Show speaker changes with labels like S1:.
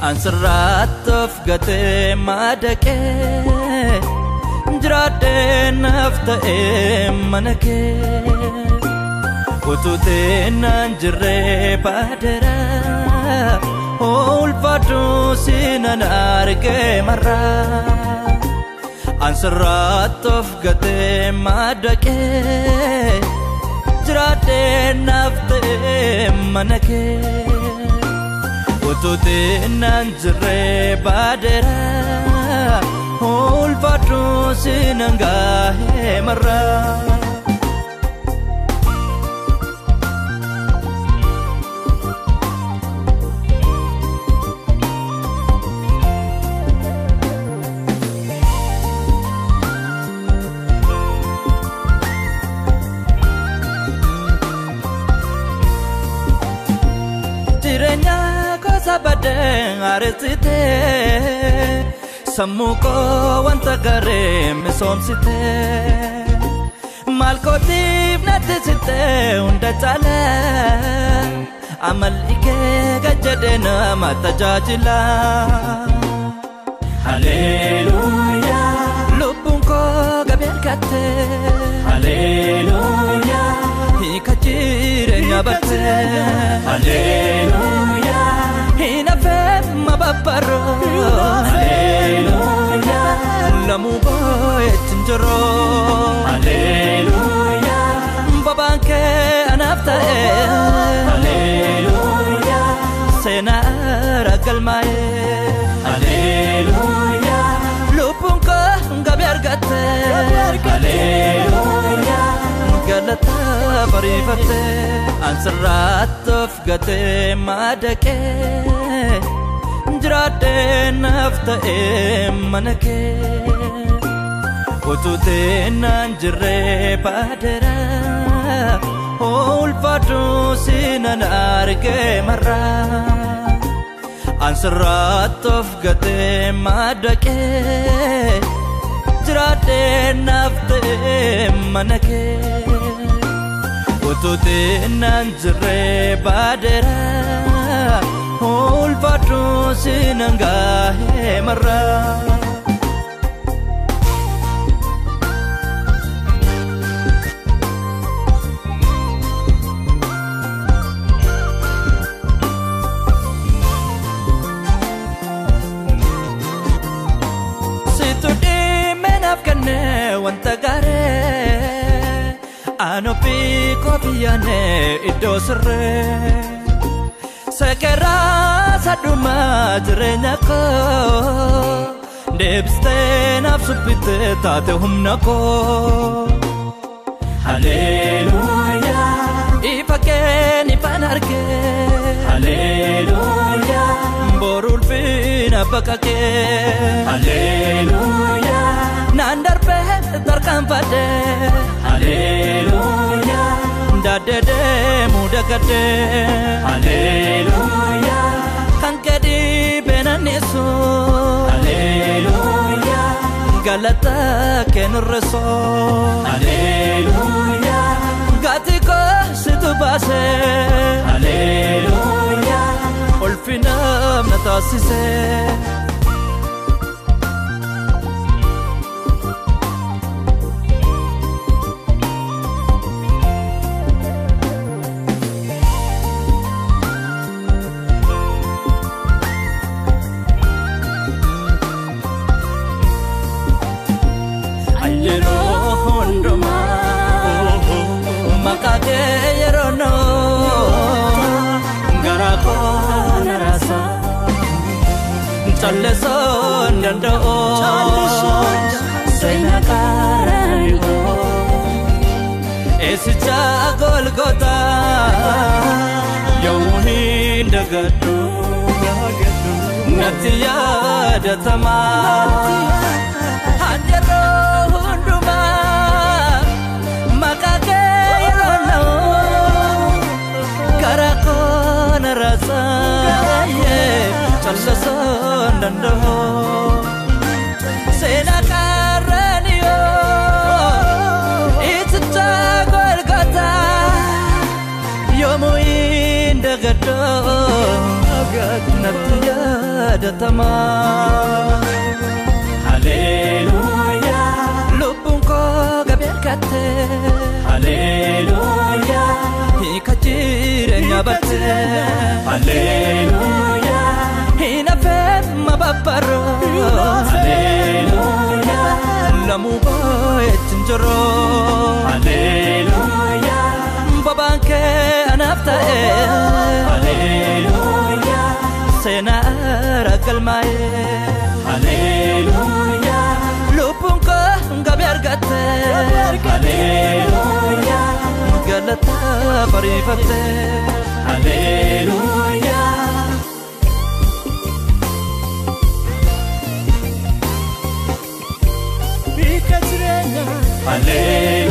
S1: ansarraatoof gatee madaqee jiraadhee naaf ta'ee mana kee ututee naan jirree baadeera ulfaadhu sinan argee marraa ansarraatoof gatee madaqee jiraadhee naaf ta'ee mana kee ututee naan jirree baadeera ulfaadhu sinan gahee marraa jirenya kosa badeng arsite samuko wanta gare misomsite malkotif natisite unda chala amal ike gajadena matajajila haleluya lubunko gaberkate haleluya ikachirenya batte haleluya hinafem mabaparo haleluya lamu boy tinjoro haleluya babanke anafta haleluya sena ragalmae haleluya lubunko gabergate haleluya galata barifate ansarraatoof gatee madaqee jiraadhee naaf ta'ee mana kee ututee naan jirree baadeera ulfaadhu sinan argee marraa ansarraatoof gatee madaqee jiraadhee naaf ta'ee mana kee ututee naan jirree baadeera ulfaadhu sinan gahee marraa wanta gare anopi kopiyane iddo sirre sekera saduma jirenya ko debste nafsupitte taate humna ko haleluya ifakeni panarke haleluya borul fina bakake haleluya nandarpe tarkampade haleluya dadede mudagade haleluya kankedi benanisu haleluya galata kenreso haleluya gatiko situbase haleluya ulfina natasise Chaleson dando sena karanigo esicha golgota yawhin dagadu natiya datama hadero hunduma makake yono karako narasa chaleson dando sena karanigo esicha golgota yawhin dagadu natiya yadatama
S2: Haleluya
S1: Lubbuun koo gabeelkatte
S2: Haleluya
S1: Hiika jireenya batte
S2: Haleluya
S1: Hinafeen mababbaroo
S2: Haleluya
S1: Lamuu boo'eetiin jiroo
S2: Haleluya
S1: Bobaan kee anaaf ta'e
S2: Haleluya
S1: seenaa galmaa'e
S2: Haleluya
S1: lubbuun koo gabii argatte
S2: Haleluya
S1: galata bariifatte
S2: Haleluya Hiika jireenya Haleluya